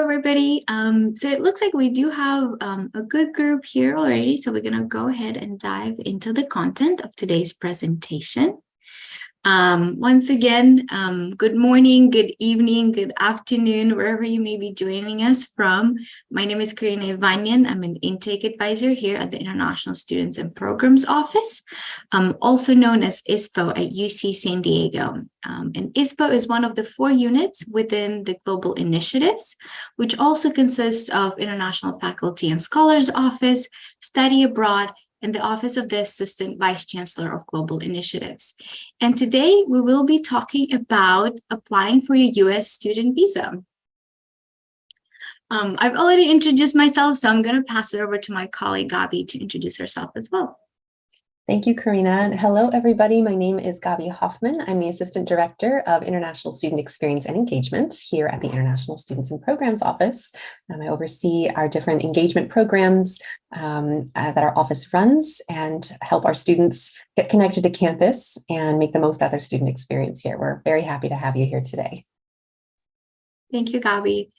everybody. So it looks like we do have a good group here already. So we're going to go ahead and dive into the content of today's presentation. Once again, good morning, good evening, good afternoon, wherever you may be joining us from. My name is Karina Ivanyan. I'm an intake advisor here at the International Students and Programs Office, also known as ISPO at UC San Diego. And ISPO is one of the 4 units within the Global Initiatives, which also consists of International Faculty and Scholars Office, Study Abroad, and the Office of the Assistant Vice Chancellor of Global Initiatives. And today we will be talking about applying for your US student visa. I've already introduced myself, so I'm going to pass it over to my colleague Gabi to introduce herself as well. Thank you, Karina. Hello, everybody. My name is Gabi Hoffman. I'm the Assistant Director of International Student Experience and Engagement here at the International Students and Programs Office. I oversee our different engagement programs that our office runs and help our students get connected to campus and make the most out of their student experience here. We're very happy to have you here today. Thank you, Gabi.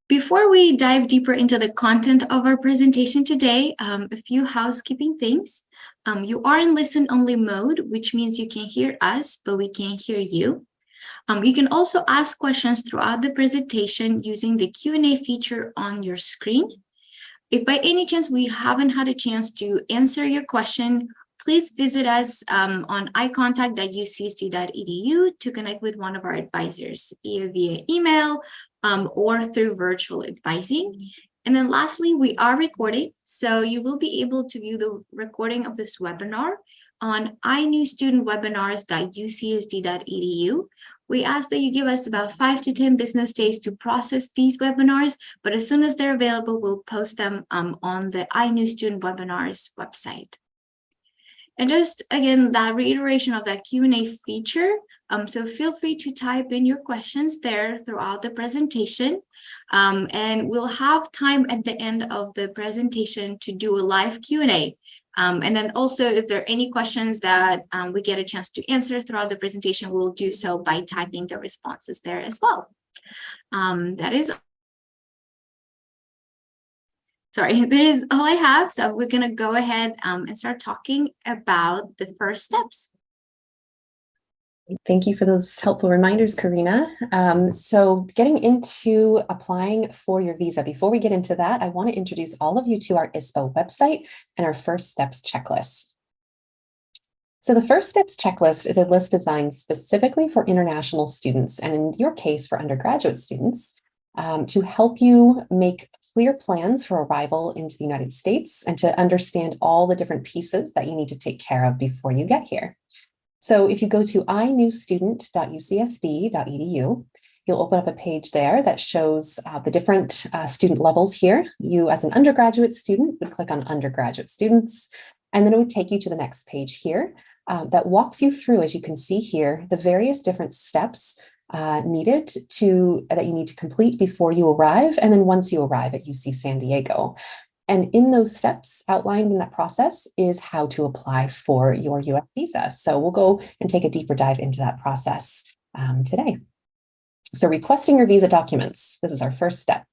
Before we dive deeper into the content of our presentation today, a few housekeeping things. You are in listen-only mode, which means you can hear us, but we can't hear you. You can also ask questions throughout the presentation using the Q&A feature on your screen. If by any chance we haven't had a chance to answer your question, please visit us on icontact.ucsd.edu to connect with one of our advisors, either via email or through virtual advising. And then lastly, we are recording, so you will be able to view the recording of this webinar on inewstudentwebinars.ucsd.edu. We ask that you give us about 5 to 10 business days to process these webinars, but as soon as they're available, we'll post them on the iNew Student Webinars website. And just again, that reiteration of that Q&A feature. So feel free to type in your questions there throughout the presentation. And we'll have time at the end of the presentation to do a live Q&A. And then also, if there are any questions that we get a chance to answer throughout the presentation, we'll do so by typing the responses there as well. That is all I have. So we're going to go ahead and start talking about the first steps. Thank you for those helpful reminders, Karina. So getting into applying for your visa, before we get into that, I want to introduce all of you to our ISPO website and our first steps checklist. So the first steps checklist is a list designed specifically for international students, and in your case, for undergraduate students, to help you make clear plans for arrival into the United States and to understand all the different pieces that you need to take care of before you get here. So if you go to inewstudent.ucsd.edu, you'll open up a page there that shows the different student levels here. You, as an undergraduate student, would click on undergraduate students, and then it would take you to the next page here that walks you through, as you can see here, the various different steps that you need to complete before you arrive, and then once you arrive at UC San Diego. And in those steps outlined in that process is how to apply for your US visa. So we'll go and take a deeper dive into that process today. So requesting your visa documents, this is our first step.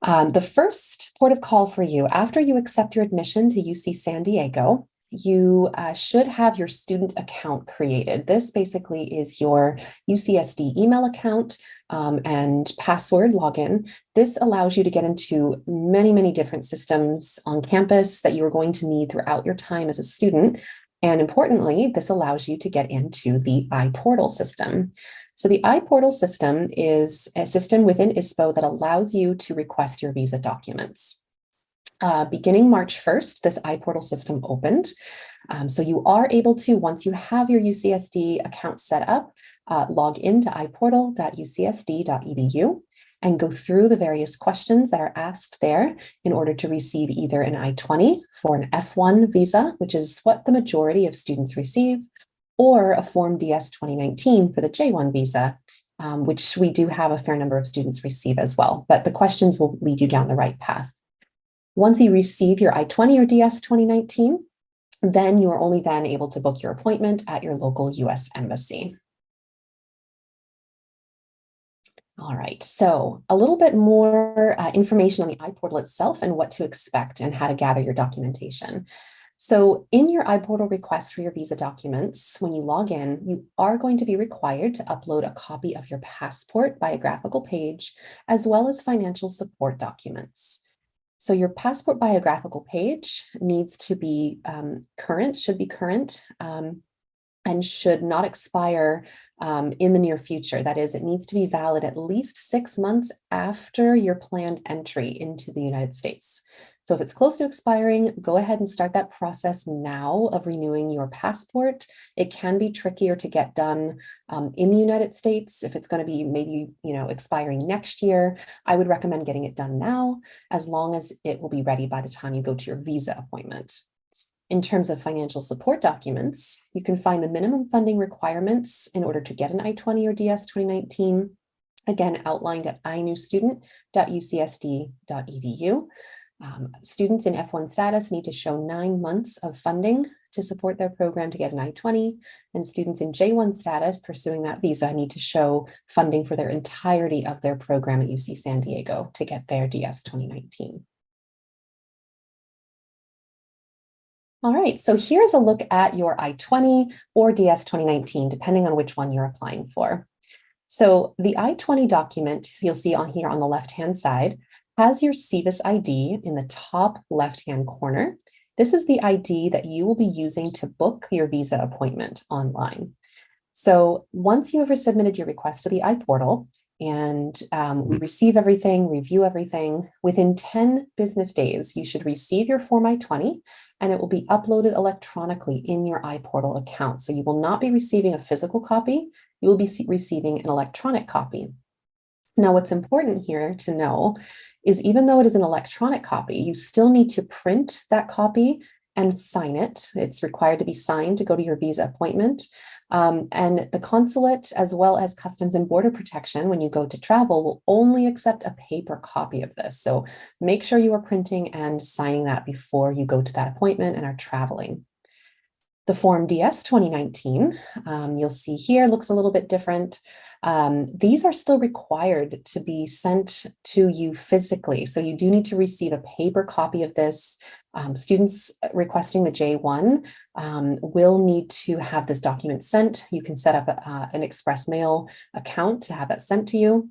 The first port of call for you after you accept your admission to UC San Diego, you should have your student account created. This basically is your UCSD email account and password login. This allows you to get into many, many different systems on campus that you are going to need throughout your time as a student. And importantly, this allows you to get into the iPortal system. So the iPortal system is a system within ISPO that allows you to request your visa documents. Beginning March 1st, this iPortal system opened. So you are able to, once you have your UCSD account set up, log into iportal.ucsd.edu and go through the various questions that are asked there in order to receive either an I-20 for an F1 visa, which is what the majority of students receive, or a Form DS 2019 for the J1 visa, which we do have a fair number of students receive as well. But the questions will lead you down the right path. Once you receive your I-20 or DS 2019, then you are only then able to book your appointment at your local US embassy. All right, so a little bit more information on the iPortal itself and what to expect and how to gather your documentation. So in your iPortal request for your visa documents, when you log in, you are going to be required to upload a copy of your passport biographical page, as well as financial support documents. So your passport biographical page needs to be current, should be current, and should not expire in the near future. That is, it needs to be valid at least 6 months after your planned entry into the United States. So if it's close to expiring, go ahead and start that process now of renewing your passport. It can be trickier to get done in the United States. If it's going to be maybe, expiring next year, I would recommend getting it done now, as long as it will be ready by the time you go to your visa appointment. In terms of financial support documents, you can find the minimum funding requirements in order to get an I-20 or DS 2019, again, outlined at inewstudent.ucsd.edu. Students in F1 status need to show 9 months of funding to support their program to get an I-20, and students in J1 status pursuing that visa need to show funding for their entirety of their program at UC San Diego to get their DS 2019. All right, so here's a look at your I-20 or DS 2019, depending on which one you're applying for. So the I-20 document you'll see on here on the left-hand side has your SEVIS ID in the top left-hand corner. This is the ID that you will be using to book your visa appointment online. So once you have submitted your request to the iPortal, and we receive everything, review everything, within 10 business days, you should receive your Form I-20, and it will be uploaded electronically in your iPortal account. So you will not be receiving a physical copy, you will be receiving an electronic copy. Now, what's important here to know is even though it is an electronic copy, you still need to print that copy and sign it. It's required to be signed to go to your visa appointment. And the consulate, as well as Customs and Border Protection, when you go to travel, will only accept a paper copy of this. So make sure you are printing and signing that before you go to that appointment and are traveling. The Form DS 2019, you'll see here, looks a little bit different. These are still required to be sent to you physically. So you do need to receive a paper copy of this. Students requesting the J1 will need to have this document sent. You can set up an express mail account to have that sent to you.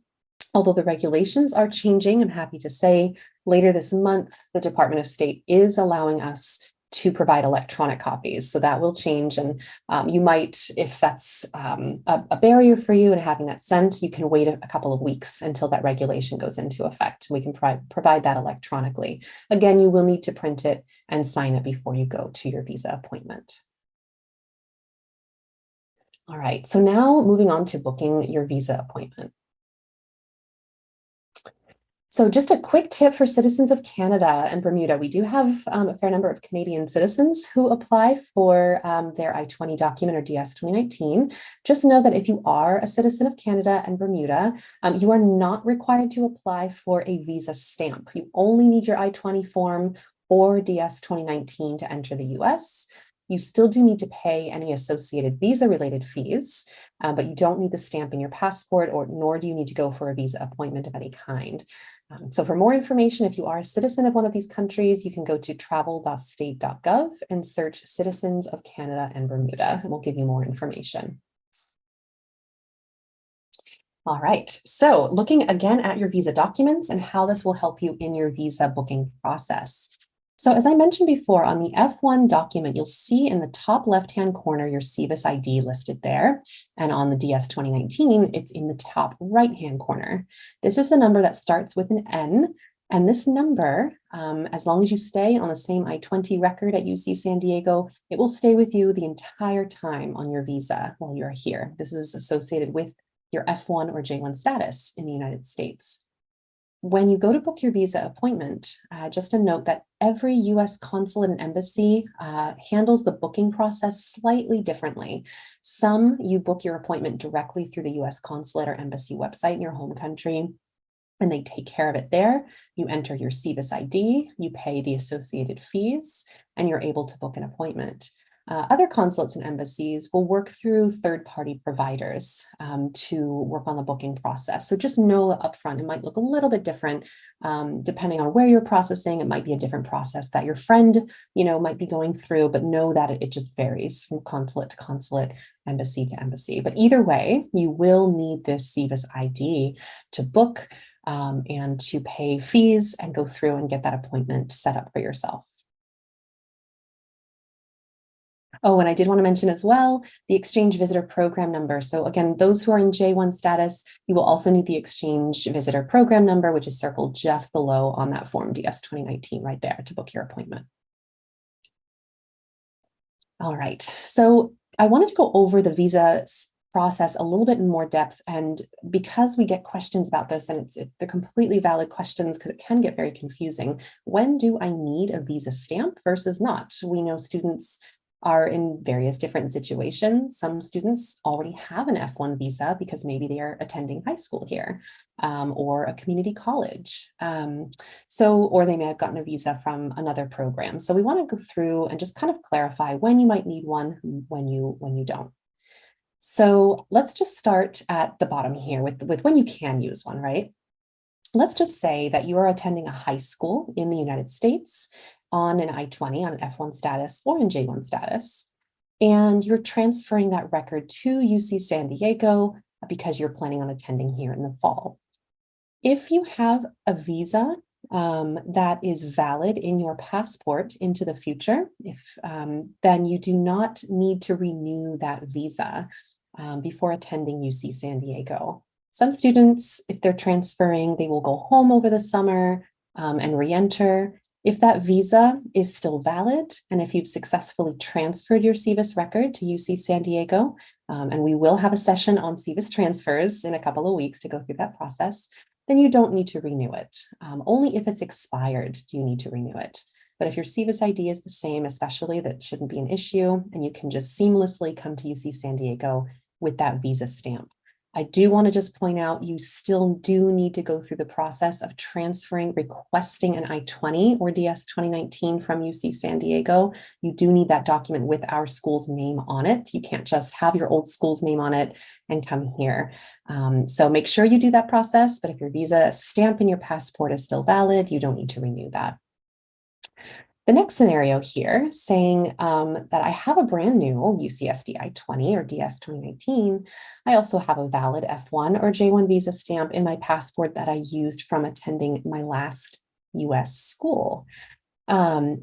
Although the regulations are changing, I'm happy to say later this month, the Department of State is allowing us to provide electronic copies. So that will change. And you might, if that's a barrier for you and having that sent, you can wait a couple of weeks until that regulation goes into effect. We can provide that electronically. Again, you will need to print it and sign it before you go to your visa appointment. All right, so now moving on to booking your visa appointment. So just a quick tip for citizens of Canada and Bermuda. We do have a fair number of Canadian citizens who apply for their I-20 document or DS 2019. Just know that if you are a citizen of Canada and Bermuda, you are not required to apply for a visa stamp. You only need your I-20 form or DS 2019 to enter the US. You still do need to pay any associated visa-related fees, but you don't need the stamp in your passport, nor do you need to go for a visa appointment of any kind. So for more information, if you are a citizen of one of these countries, you can go to travel.state.gov and search Citizens of Canada and Bermuda, and we'll give you more information. All right, so looking again at your visa documents and how this will help you in your visa booking process. So as I mentioned before, on the F1 document, you'll see in the top left-hand corner your SEVIS ID listed there. And on the DS 2019, it's in the top right-hand corner. This is the number that starts with an N. And this number, as long as you stay on the same I-20 record at UC San Diego, it will stay with you the entire time on your visa while you're here. This is associated with your F1 or J1 status in the United States. When you go to book your visa appointment, just a note that every US consulate and embassy handles the booking process slightly differently. Some you book your appointment directly through the US consulate or embassy website in your home country, and they take care of it there. You enter your SEVIS ID, you pay the associated fees, and you're able to book an appointment. Other consulates and embassies will work through third-party providers to work on the booking process. So just know upfront, it might look a little bit different depending on where you're processing. It might be a different process that your friend, might be going through, but know that it just varies from consulate to consulate, embassy to embassy. But either way, you will need this SEVIS ID to book and to pay fees and go through and get that appointment set up for yourself. Oh, and I did want to mention as well, the exchange visitor program number. So again, those who are in J1 status, you will also need the exchange visitor program number, which is circled just below on that form DS 2019 right there to book your appointment. All right, so I wanted to go over the visa process a little bit in more depth. And because we get questions about this, and they're completely valid questions because it can get very confusing. When do I need a visa stamp versus not? We know students are in various different situations. Some students already have an F1 visa because maybe they are attending high school here or a community college. Or they may have gotten a visa from another program. So we want to go through and just kind of clarify when you might need one, when you don't. So let's just start at the bottom here with when you can use one, right? Let's just say that you are attending a high school in the United States on an I-20, on an F1 status or in J1 status, and you're transferring that record to UC San Diego because you're planning on attending here in the fall. If you have a visa that is valid in your passport into the future, then you do not need to renew that visa before attending UC San Diego. Some students, if they're transferring, they will go home over the summer and re-enter. If that visa is still valid, and if you've successfully transferred your SEVIS record to UC San Diego, and we will have a session on SEVIS transfers in a couple of weeks to go through that process, then you don't need to renew it. Only if it's expired do you need to renew it. But if your SEVIS ID is the same, especially, that shouldn't be an issue, and you can just seamlessly come to UC San Diego with that visa stamp. I do want to just point out, you still do need to go through the process of requesting an I-20 or DS 2019 from UC San Diego. You do need that document with our school's name on it. You can't just have your old school's name on it and come here. So make sure you do that process, but if your visa stamp in your passport is still valid, you don't need to renew that. The next scenario here, saying that I have a brand new UCSD I-20 or DS 2019. I also have a valid F1 or J1 visa stamp in my passport that I used from attending my last US school.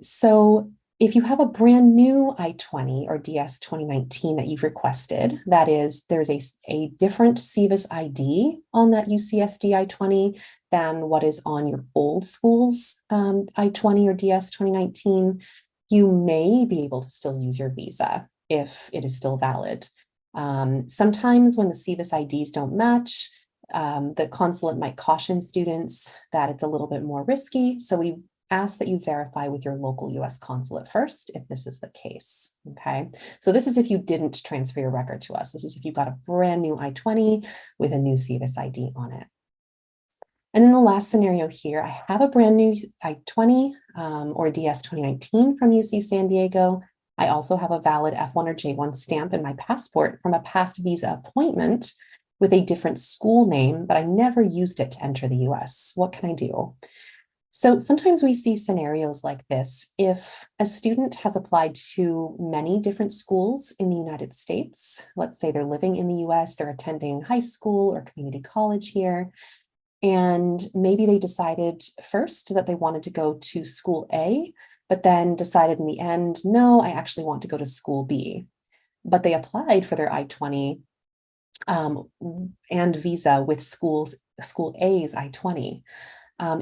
So if you have a brand new I-20 or DS 2019 that you've requested, that is, there's a different SEVIS ID on that UCSD I-20 than what is on your old school's I-20 or DS 2019, you may be able to still use your visa if it is still valid. Sometimes when the SEVIS IDs don't match, the consulate might caution students that it's a little bit more risky. So we ask that you verify with your local US consulate first if this is the case, okay? So this is if you didn't transfer your record to us. This is if you got a brand new I-20 with a new SEVIS ID on it. And then the last scenario here, I have a brand new I-20 or DS 2019 from UC San Diego. I also have a valid F1 or J1 stamp in my passport from a past visa appointment with a different school name, but I never used it to enter the US. What can I do? So sometimes we see scenarios like this. If a student has applied to many different schools in the United States, let's say they're living in the US, they're attending high school or community college here, and maybe they decided first that they wanted to go to school A, but then decided in the end, no, I actually want to go to school B. But they applied for their I-20 and visa with school A's I-20.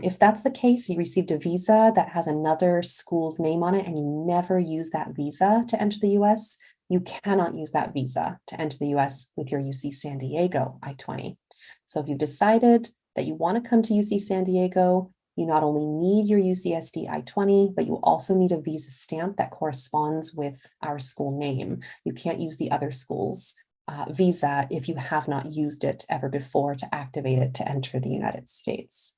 If that's the case, you received a visa that has another school's name on it and you never use that visa to enter the US, you cannot use that visa to enter the US with your UC San Diego I-20. So if you've decided that you want to come to UC San Diego, you not only need your UCSD I-20, but you also need a visa stamp that corresponds with our school name. You can't use the other school's visa if you have not used it ever before to activate it to enter the United States.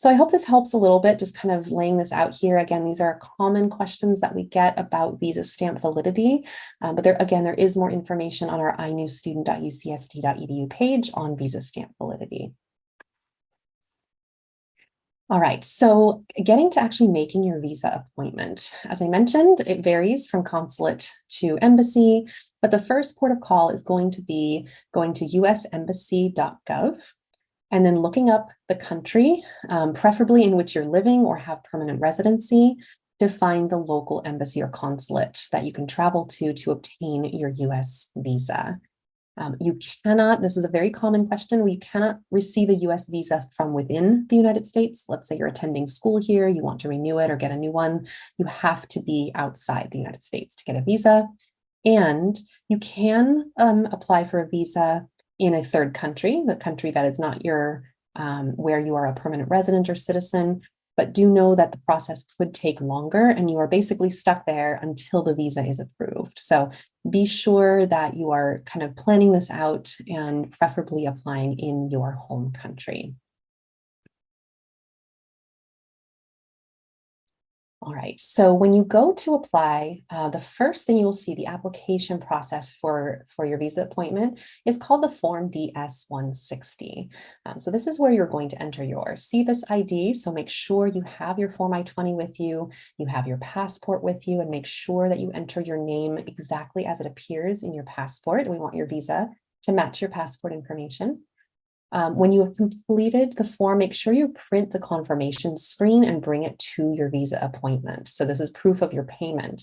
So I hope this helps a little bit, just kind of laying this out here. Again, these are common questions that we get about visa stamp validity, but there is more information on our inewstudent.ucsd.edu page on visa stamp validity. All right, so getting to actually making your visa appointment. As I mentioned, it varies from consulate to embassy, but the first port of call is going to be going to usembassy.gov and then looking up the country, preferably in which you're living or have permanent residency, to find the local embassy or consulate that you can travel to obtain your US visa. You cannot, this is a very common question, you cannot receive a US visa from within the United States. Let's say you're attending school here, you want to renew it or get a new one. You have to be outside the United States to get a visa. And you can apply for a visa in a third country, the country that is not your, where you are a permanent resident or citizen, but do know that the process could take longer and you are basically stuck there until the visa is approved. So be sure that you are kind of planning this out and preferably applying in your home country. All right, so when you go to apply, the first thing you will see, the application process for your visa appointment, is called the Form DS-160. So this is where you're going to enter your SEVIS ID. So make sure you have your Form I-20 with you, you have your passport with you, and make sure that you enter your name exactly as it appears in your passport. We want your visa to match your passport information. When you have completed the form, make sure you print the confirmation screen and bring it to your visa appointment. So this is proof of your payment.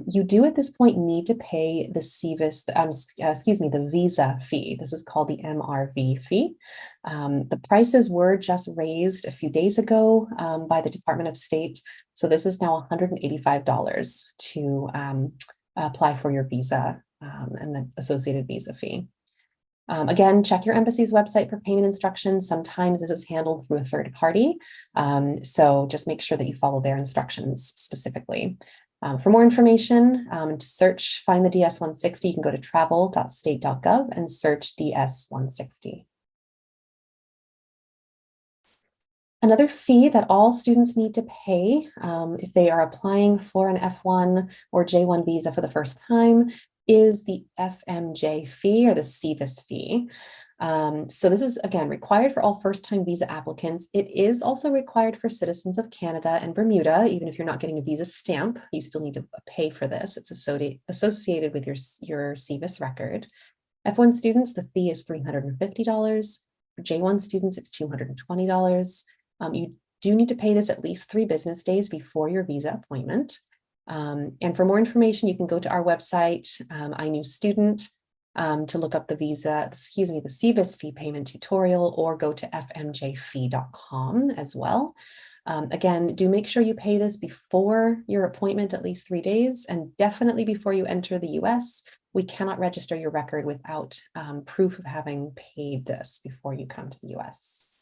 You do at this point need to pay the SEVIS, the visa fee. This is called the MRV fee. The prices were just raised a few days ago by the Department of State. So this is now $185 to apply for your visa and the associated visa fee. Again, check your embassy's website for payment instructions. Sometimes this is handled through a third party. So just make sure that you follow their instructions specifically. For more information, to find the DS-160, you can go to travel.state.gov and search DS-160. Another fee that all students need to pay if they are applying for an F1 or J1 visa for the first time is the FMJ fee or the SEVIS fee. So this is, again, required for all first-time visa applicants. It is also required for citizens of Canada and Bermuda. Even if you're not getting a visa stamp, you still need to pay for this. It's associated with your SEVIS record. F1 students, the fee is $350. For J1 students, it's $220. You do need to pay this at least 3 business days before your visa appointment. And for more information, you can go to our website, iNewStudent, to look up the SEVIS fee payment tutorial, or go to fmjfee.com as well. Again, do make sure you pay this before your appointment, at least 3 days, and definitely before you enter the US. We cannot register your record without proof of having paid this before you come to the US.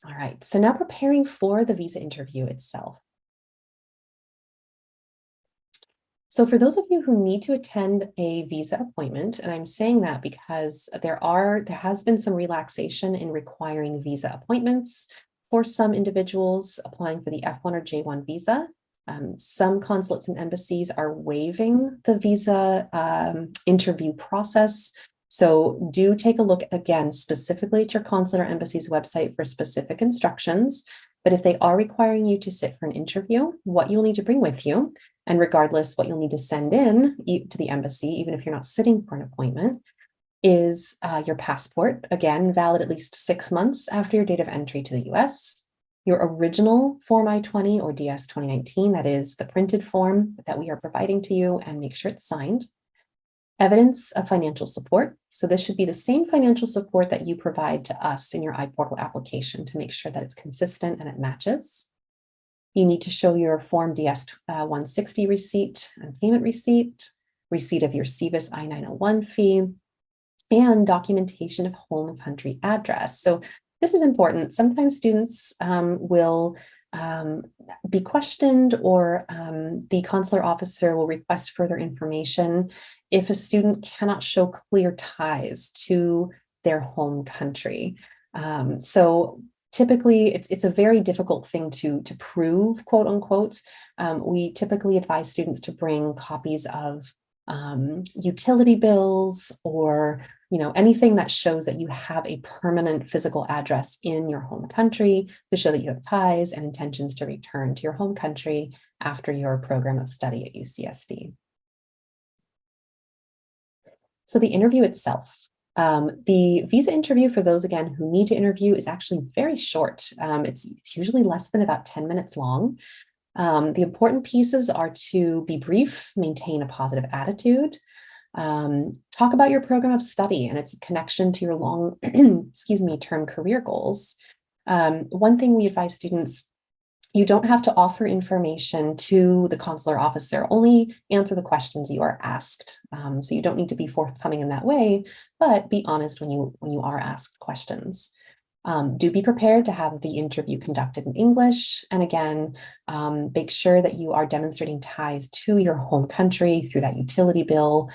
All right, so now preparing for the visa interview itself. So for those of you who need to attend a visa appointment, and I'm saying that because there has been some relaxation in requiring visa appointments for some individuals applying for the F1 or J1 visa. Some consulates and embassies are waiving the visa interview process. So do take a look again, specifically at your consulate or embassy's website for specific instructions. But if they are requiring you to sit for an interview, what you'll need to bring with you, and regardless what you'll need to send in to the embassy, even if you're not sitting for an appointment, is your passport, again, valid at least 6 months after your date of entry to the US, your original Form I-20 or DS-2019, that is the printed form that we are providing to you, and make sure it's signed. Evidence of financial support. So this should be the same financial support that you provide to us in your iPortal application to make sure that it's consistent and it matches. You need to show your Form DS-160 receipt and payment receipt, receipt of your SEVIS I-901 fee, and documentation of home country address. So this is important. Sometimes students will be questioned, or the consular officer will request further information if a student cannot show clear ties to their home country. So typically, it's a very difficult thing to prove, quote unquote. We typically advise students to bring copies of utility bills or anything that shows that you have a permanent physical address in your home country to show that you have ties and intentions to return to your home country after your program of study at UCSD. So the interview itself. The visa interview, for those, again, who need to interview, is actually very short. It's usually less than about 10 minutes long. The important pieces are to be brief, maintain a positive attitude, talk about your program of study and its connection to your long, term career goals. One thing we advise students, you don't have to offer information to the consular officer, only answer the questions you are asked. So you don't need to be forthcoming in that way, but be honest when you are asked questions. Do be prepared to have the interview conducted in English. And again, make sure that you are demonstrating ties to your home country through that utility bill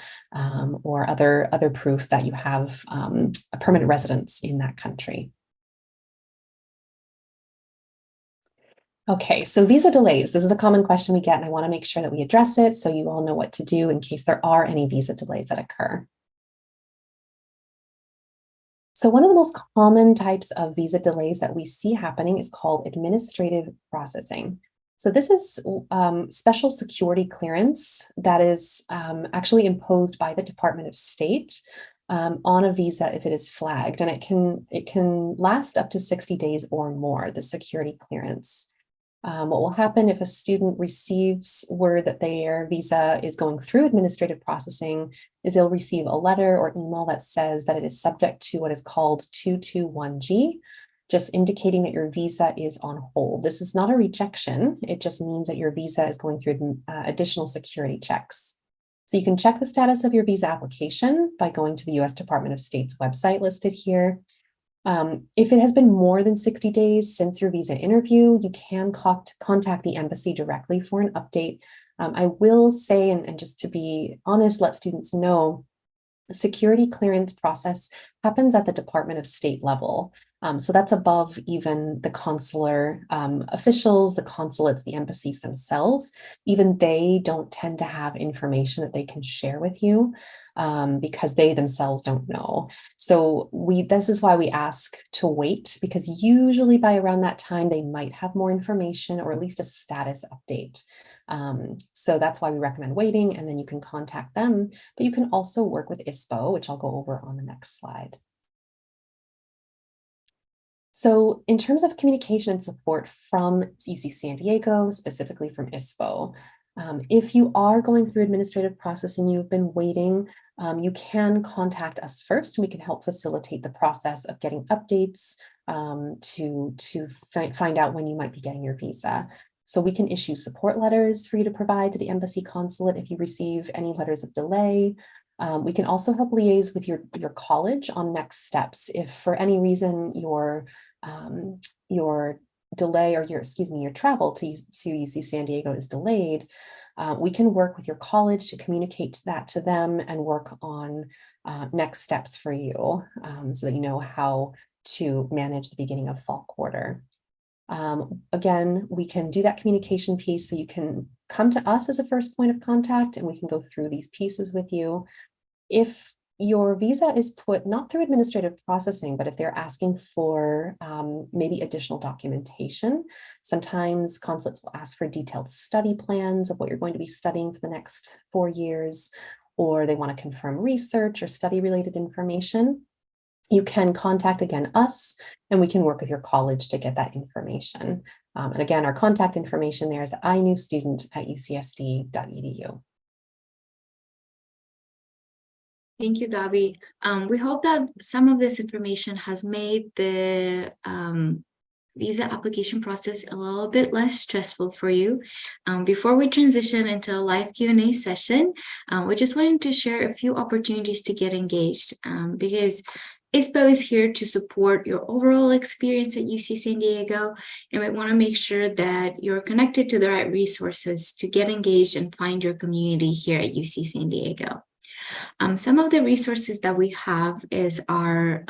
or other proof that you have a permanent residence in that country. Okay, so visa delays. This is a common question we get, and I want to make sure that we address it so you all know what to do in case there are any visa delays that occur. So one of the most common types of visa delays that we see happening is called administrative processing. So this is special security clearance that is actually imposed by the Department of State on a visa if it is flagged, and it can last up to 60 days or more, the security clearance. What will happen if a student receives word that their visa is going through administrative processing is they'll receive a letter or email that says that it is subject to what is called 221G, just indicating that your visa is on hold. This is not a rejection. It just means that your visa is going through additional security checks. So you can check the status of your visa application by going to the U.S. Department of State's website listed here. If it has been more than 60 days since your visa interview, you can contact the embassy directly for an update. I will say, and just to be honest, let students know, the security clearance process happens at the Department of State level. So that's above even the consular officials, the consulates, the embassies themselves. Even they don't tend to have information that they can share with you because they themselves don't know. So this is why we ask to wait, because usually by around that time, they might have more information or at least a status update. So that's why we recommend waiting, and then you can contact them, but you can also work with ISPO, which I'll go over on the next slide. So in terms of communication and support from UC San Diego, specifically from ISPO, if you are going through administrative processing, you've been waiting, you can contact us first, and we can help facilitate the process of getting updates to find out when you might be getting your visa. So we can issue support letters for you to provide to the embassy consulate if you receive any letters of delay. We can also help liaise with your college on next steps. If for any reason your delay or your travel to UC San Diego is delayed, we can work with your college to communicate that to them and work on next steps for you so that you know how to manage the beginning of fall quarter. Again, we can do that communication piece, so you can come to us as a first point of contact and we can go through these pieces with you. If your visa is put not through administrative processing, but if they're asking for maybe additional documentation, sometimes consulates will ask for detailed study plans of what you're going to be studying for the next 4 years, or they want to confirm research or study related information. You can contact, again, us, and we can work with your college to get that information. And again, our contact information there is inewstudent@ucsd.edu. Thank you, Gabby. We hope that some of this information has made the visa application process a little bit less stressful for you. Before we transition into a live Q&A session, we just wanted to share a few opportunities to get engaged because ISPO is here to support your overall experience at UC San Diego, and we want to make sure that you're connected to the right resources to get engaged and find your community here at UC San Diego. Some of the resources that we have is our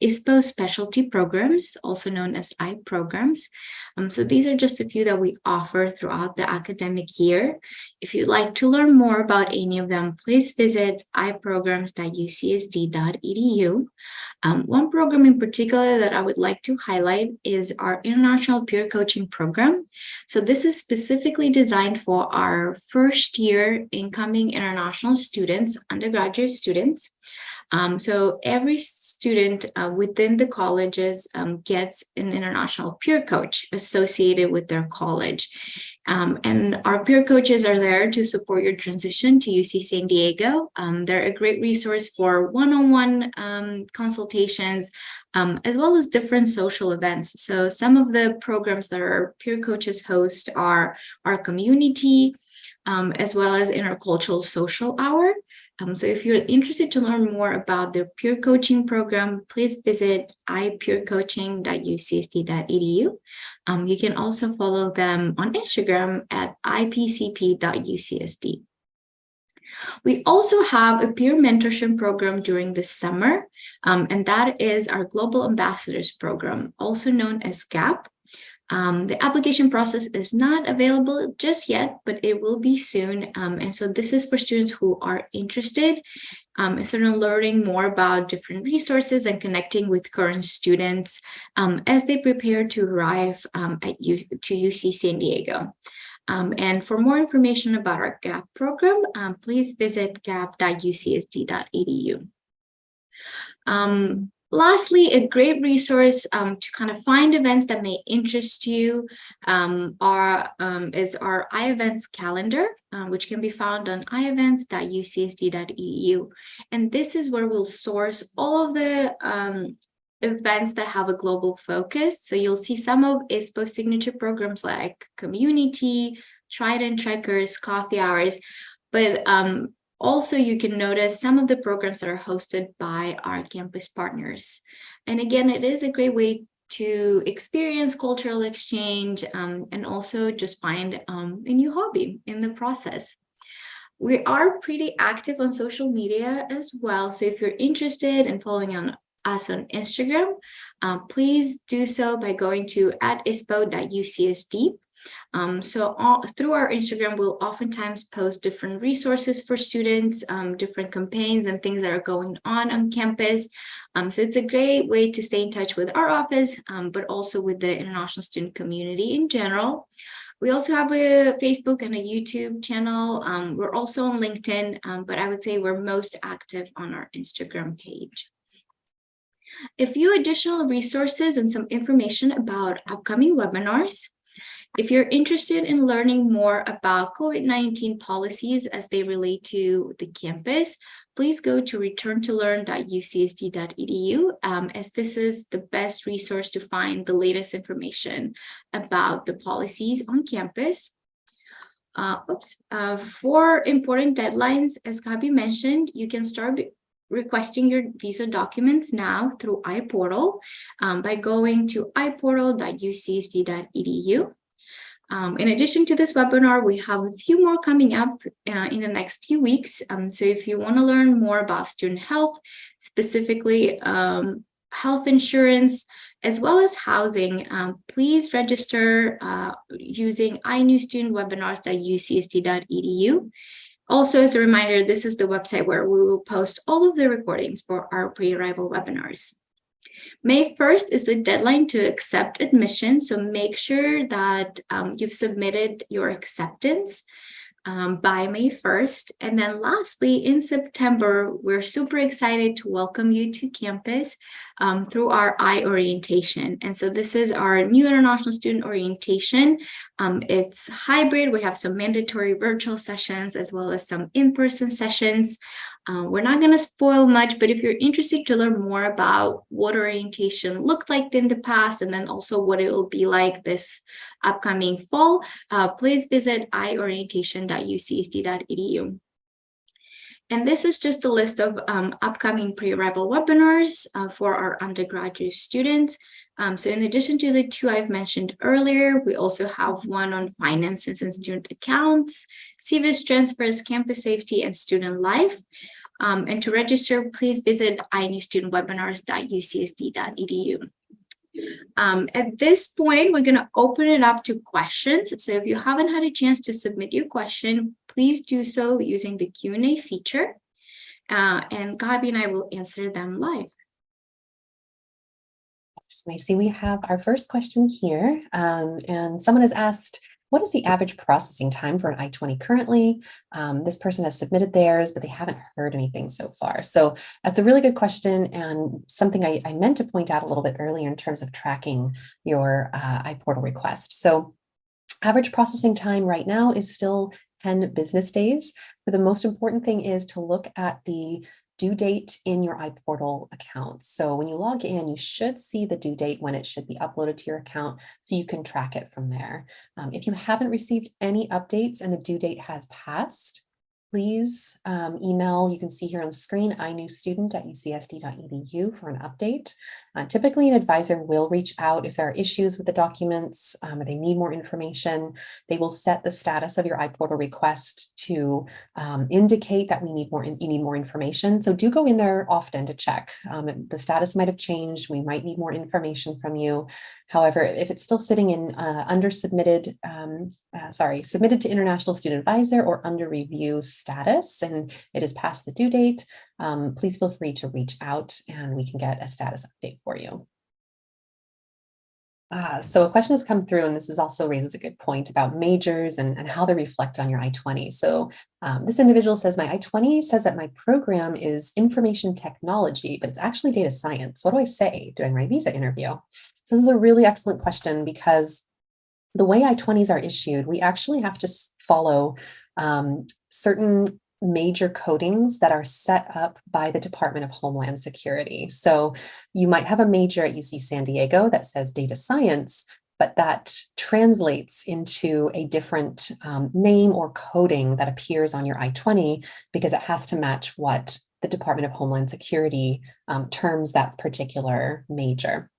ISPO specialty programs, also known as I programs. So these are just a few that we offer throughout the academic year. If you'd like to learn more about any of them, please visit iprograms.ucsd.edu. One program in particular that I would like to highlight is our International Peer Coaching Program. So this is specifically designed for our first year incoming international students, undergraduate students. So every student within the colleges gets an international peer coach associated with their college. And our peer coaches are there to support your transition to UC San Diego. They're a great resource for one-on-one consultations, as well as different social events. So some of the programs that our peer coaches host are our community, as well as intercultural social hour. So if you're interested to learn more about their peer coaching program, please visit ipeercoaching.ucsd.edu. You can also follow them on Instagram at ipcp.ucsd. We also have a peer mentorship program during the summer, and that is our Global Ambassadors Program, also known as GAP. The application process is not available just yet, but it will be soon. And so this is for students who are interested in sort of learning more about different resources and connecting with current students as they prepare to arrive to UC San Diego. And for more information about our GAP program, please visit gap.ucsd.edu. Lastly, a great resource to kind of find events that may interest you is our iEvents calendar, which can be found on iEvents.ucsd.edu. And this is where we'll source all of the events that have a global focus. So you'll see some of ISPO signature programs like Community, Trident Trekkers, Coffee Hours, but also, you can notice some of the programs that are hosted by our campus partners. And again, it is a great way to experience cultural exchange and also just find a new hobby in the process. We are pretty active on social media as well. So if you're interested in following us on Instagram, please do so by going to @ispo.ucsd. Through our Instagram, we'll oftentimes post different resources for students, different campaigns and things that are going on campus. So it's a great way to stay in touch with our office, but also with the international student community in general. We also have a Facebook and a YouTube channel. We're also on LinkedIn, but I would say we're most active on our Instagram page. A few additional resources and some information about upcoming webinars. If you're interested in learning more about COVID-19 policies as they relate to the campus, please go to returntolearn.ucsd.edu, as this is the best resource to find the latest information about the policies on campus. For important deadlines, as Gabi mentioned, you can start requesting your visa documents now through Iportal by going to iportal.ucsd.edu. In addition to this webinar, we have a few more coming up in the next few weeks. So if you want to learn more about student health, specifically health insurance, as well as housing, please register using inewstudentwebinars.ucsd.edu. Also, as a reminder, this is the website where we will post all of the recordings for our pre-arrival webinars. May 1st is the deadline to accept admission, so make sure that you've submitted your acceptance by May 1st. And then lastly, in September, we're super excited to welcome you to campus through our I-orientation. And so this is our new international student orientation. It's hybrid. We have some mandatory virtual sessions as well as some in-person sessions. We're not going to spoil much, but if you're interested to learn more about what orientation looked like in the past, and then also what it will be like this upcoming fall, please visit iorientation.ucsd.edu. And this is just a list of upcoming pre-arrival webinars for our undergraduate students. So in addition to the two I've mentioned earlier, we also have one on finances and student accounts, CVIS transfers, campus safety, and student life. And to register, please visit inewstudentwebinars.ucsd.edu. At this point, we're going to open it up to questions. So if you haven't had a chance to submit your question, please do so using the Q&A feature. And Gabi and I will answer them live. So I see we have our first question here, and someone has asked, what is the average processing time for an I-20 currently? This person has submitted theirs, but they haven't heard anything so far. So that's a really good question, and something I meant to point out a little bit earlier in terms of tracking your iPortal request. So average processing time right now is still 10 business days. But the most important thing is to look at the due date in your iPortal account. So when you log in, you should see the due date when it should be uploaded to your account, so you can track it from there. If you haven't received any updates and the due date has passed, please email, you can see here on the screen, inewstudent@ucsd.edu for an update. Typically, an advisor will reach out if there are issues with the documents or they need more information. They will set the status of your iPortal request to indicate that you need more information. So do go in there often to check. The status might have changed. We might need more information from you. However, if it's still sitting in submitted to International Student Advisor or under review status, and it is past the due date, please feel free to reach out and we can get a status update for you. So a question has come through, and this is also raises a good point about majors and how they reflect on your I-20. So this individual says, my I-20 says that my program is information technology, but it's actually data science. What do I say during my visa interview? So this is a really excellent question, because the way I-20s are issued, we actually have to follow certain major codings that are set up by the Department of Homeland Security. So you might have a major at UC San Diego that says data science, but that translates into a different name or coding that appears on your I-20 because it has to match what the Department of Homeland Security terms that particular major.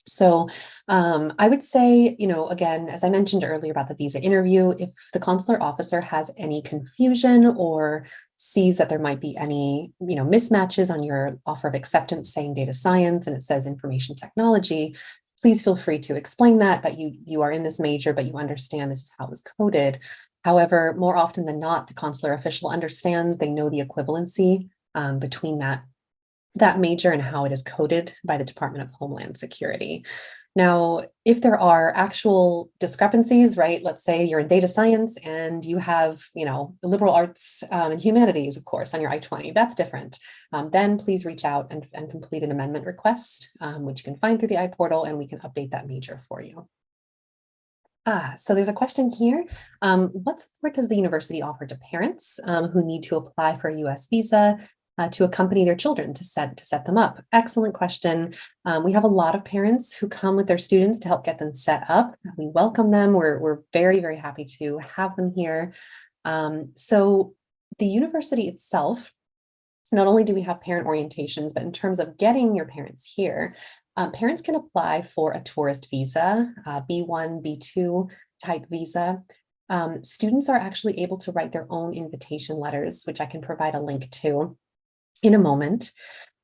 So I would say, again, as I mentioned earlier about the visa interview, if the consular officer has any confusion or sees that there might be any, mismatches on your offer of acceptance saying data science and it says information technology, please feel free to explain that you are in this major, but you understand this is how it's coded. However, more often than not, the consular official understands, they know the equivalency between that major and how it is coded by the Department of Homeland Security. Now, if there are actual discrepancies, right, let's say you're in data science and you have, liberal arts and humanities, of course, on your I-20, that's different. Then please reach out and complete an amendment request, which you can find through the iPortal, and we can update that major for you. So there's a question here. What support does the university offer to parents who need to apply for a US visa to accompany their children to set them up? Excellent question. We have a lot of parents who come with their students to help get them set up. We welcome them. We're very, very happy to have them here. So the university itself, not only do we have parent orientations, but in terms of getting your parents here, parents can apply for a tourist visa, B1, B2 type visa. Students are actually able to write their own invitation letters, which I can provide a link to in a moment.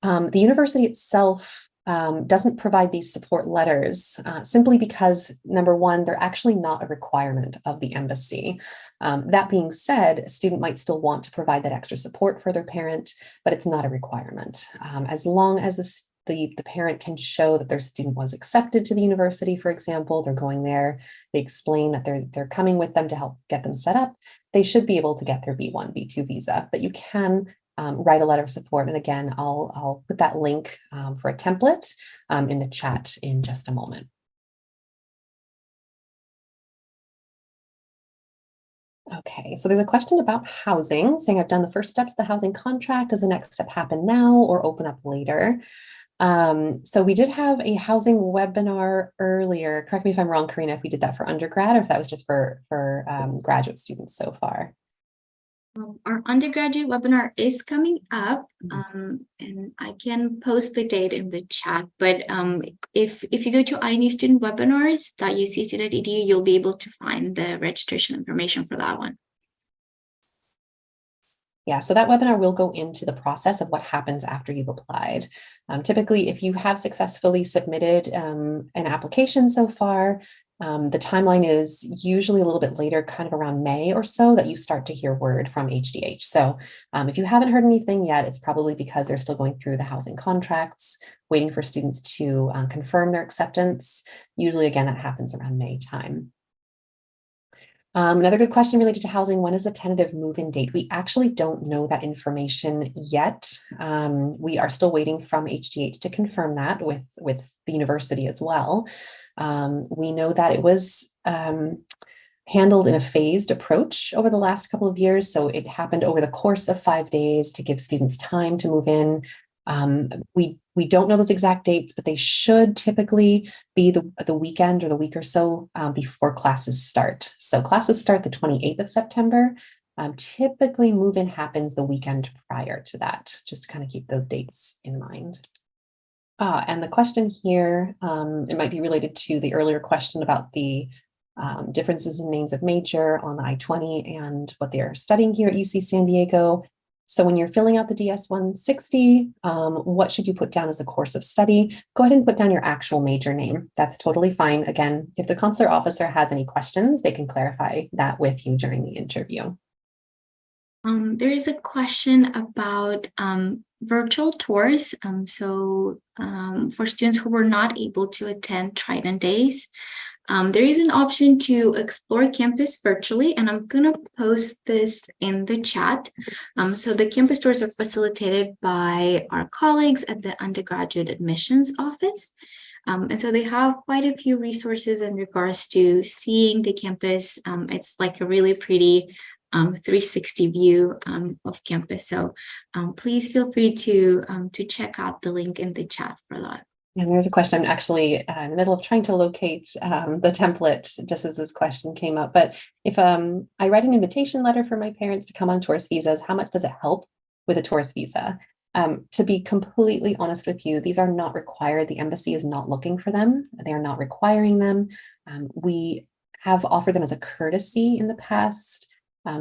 The university itself doesn't provide these support letters simply because, number one, they're actually not a requirement of the embassy. That being said, a student might still want to provide that extra support for their parent, but it's not a requirement. As long as the parent can show that their student was accepted to the university, for example, they're going there, they explain that they're coming with them to help get them set up, they should be able to get their B1, B2 visa. But you can write a letter of support. And again, I'll put that link for a template in the chat in just a moment. Okay, so there's a question about housing, saying I've done the first steps of the housing contract. Does the next step happen now or open up later? So we did have a housing webinar earlier. Correct me if I'm wrong, Karina, if we did that for undergrad or if that was just for graduate students so far. Our undergraduate webinar is coming up, and I can post the date in the chat. But if you go to inewstudentwebinars.ucc.edu, you'll be able to find the registration information for that one. Yeah, so that webinar will go into the process of what happens after you've applied. Typically, if you have successfully submitted an application so far, the timeline is usually a little bit later, kind of around May or so, that you start to hear word from HDH. So if you haven't heard anything yet, it's probably because they're still going through the housing contracts, waiting for students to confirm their acceptance. Usually, again, that happens around May time. Another good question related to housing. When is the tentative move-in date? We actually don't know that information yet. We are still waiting from HDH to confirm that with the university as well. We know that it was handled in a phased approach over the last couple of years. So it happened over the course of 5 days to give students time to move in. We don't know those exact dates, but they should typically be the weekend or the week or so before classes start. So classes start the 28th of September. Typically move-in happens the weekend prior to that, just to kind of keep those dates in mind. And the question here, it might be related to the earlier question about the differences in names of major on the I-20 and what they're studying here at UC San Diego. So when you're filling out the DS-160, what should you put down as a course of study? Go ahead and put down your actual major name. That's totally fine. Again, if the consular officer has any questions, they can clarify that with you during the interview. There is a question about virtual tours. For students who were not able to attend Trident Days, there is an option to explore campus virtually, and I'm going to post this in the chat. So the campus tours are facilitated by our colleagues at the Undergraduate Admissions Office. And so they have quite a few resources in regards to seeing the campus. It's like a really pretty 360 view of campus. So please feel free to check out the link in the chat for that. And there's a question. I'm actually in the middle of trying to locate the template just as this question came up. But if I write an invitation letter for my parents to come on tourist visas, how much does it help with a tourist visa? To be completely honest with you, these are not required. The embassy is not looking for them. They are not requiring them. We have offered them as a courtesy in the past.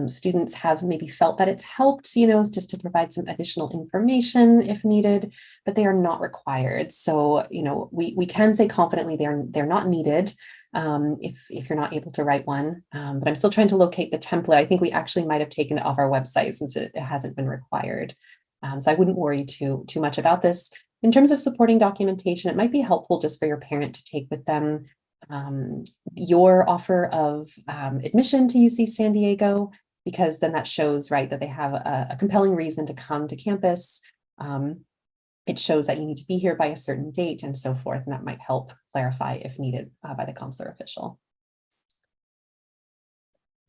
Students have maybe felt that it's helped, just to provide some additional information if needed, but they are not required. So, we can say confidently they're not needed if you're not able to write one. But I'm still trying to locate the template. I think we actually might have taken it off our website since it hasn't been required. So I wouldn't worry too much about this. In terms of supporting documentation, it might be helpful just for your parent to take with them your offer of admission to UC San Diego, because then that shows, right, that they have a compelling reason to come to campus. It shows that you need to be here by a certain date and so forth, and that might help clarify if needed by the consular official.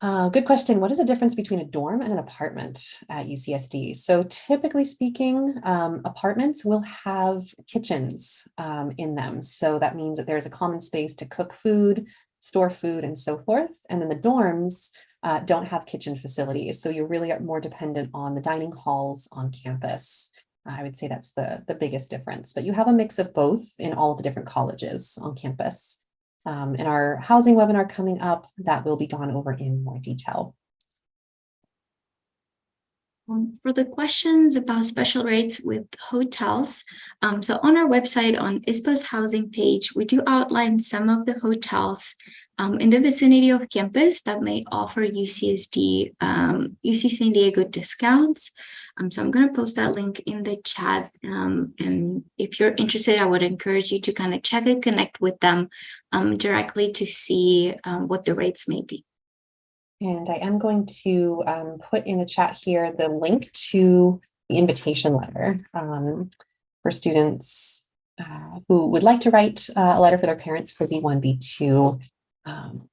Good question. What is the difference between a dorm and an apartment at UCSD? So typically speaking, apartments will have kitchens in them. So that means that there's a common space to cook food, store food, and so forth. And then the dorms don't have kitchen facilities. So you really are more dependent on the dining halls on campus. I would say that's the biggest difference. But you have a mix of both in all of the different colleges on campus. In our housing webinar coming up, that will be gone over in more detail. For the questions about special rates with hotels, so on our website on ISPO's housing page, we do outline some of the hotels in the vicinity of campus that may offer UC San Diego discounts. So I'm going to post that link in the chat. And if you're interested, I would encourage you to kind of check and connect with them directly to see what the rates may be. And I am going to put in the chat here the link to the invitation letter for students who would like to write a letter for their parents for B1, B2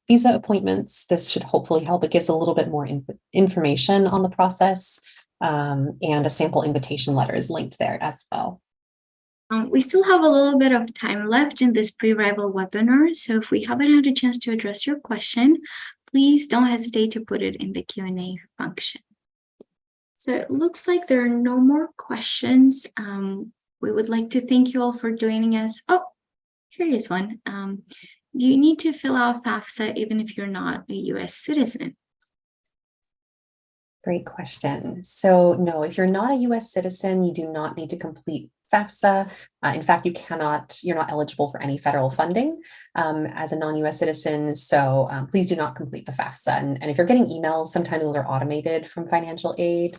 visa appointments. This should hopefully help. It gives a little bit more information on the process, and a sample invitation letter is linked there as well. We still have a little bit of time left in this pre-arrival webinar. So if we haven't had a chance to address your question, please don't hesitate to put it in the Q&A function. So it looks like there are no more questions. We would like to thank you all for joining us. Oh, here is one. Do you need to fill out FAFSA even if you're not a US citizen? Great question. So no, if you're not a US citizen, you do not need to complete FAFSA. In fact, you're not eligible for any federal funding as a non-US citizen. So please do not complete the FAFSA. And if you're getting emails, sometimes those are automated from financial aid.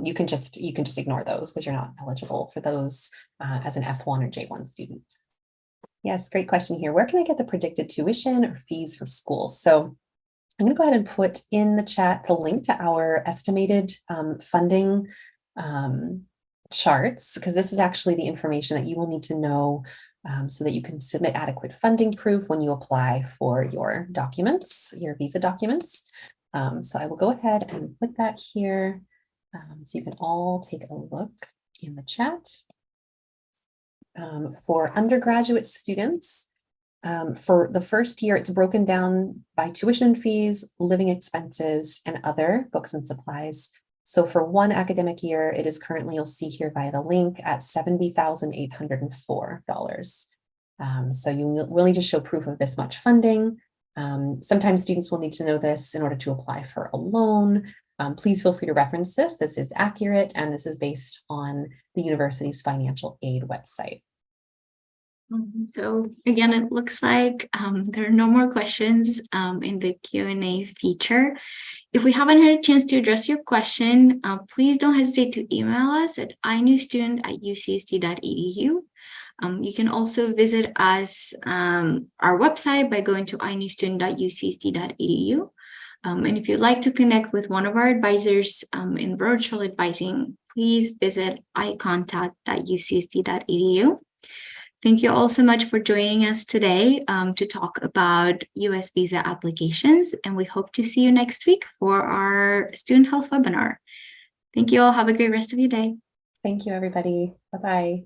You can just ignore those because you're not eligible for those as an F1 or J1 student. Yes, great question here. Where can I get the predicted tuition or fees for schools? So I'm going to go ahead and put in the chat the link to our estimated funding charts, because this is actually the information that you will need to know so that you can submit adequate funding proof when you apply for your documents, your visa documents. So I will go ahead and put that here so you can all take a look in the chat. For undergraduate students, for the first year, it's broken down by tuition fees, living expenses, and other books and supplies. So for one academic year, it is currently, you'll see here via the link, at $70,804. So you will need to show proof of this much funding. Sometimes students will need to know this in order to apply for a loan. Please feel free to reference this. This is accurate, and this is based on the university's financial aid website. So again, it looks like there are no more questions in the Q&A feature. If we haven't had a chance to address your question, please don't hesitate to email us at inewstudent@ucsd.edu. You can also visit us, our website, by going to inewstudent.ucsd.edu. And if you'd like to connect with one of our advisors in virtual advising, please visit icontact.ucsd.edu. Thank you all so much for joining us today to talk about US visa applications, and we hope to see you next week for our student health webinar. Thank you all. Have a great rest of your day. Thank you, everybody. Bye-bye.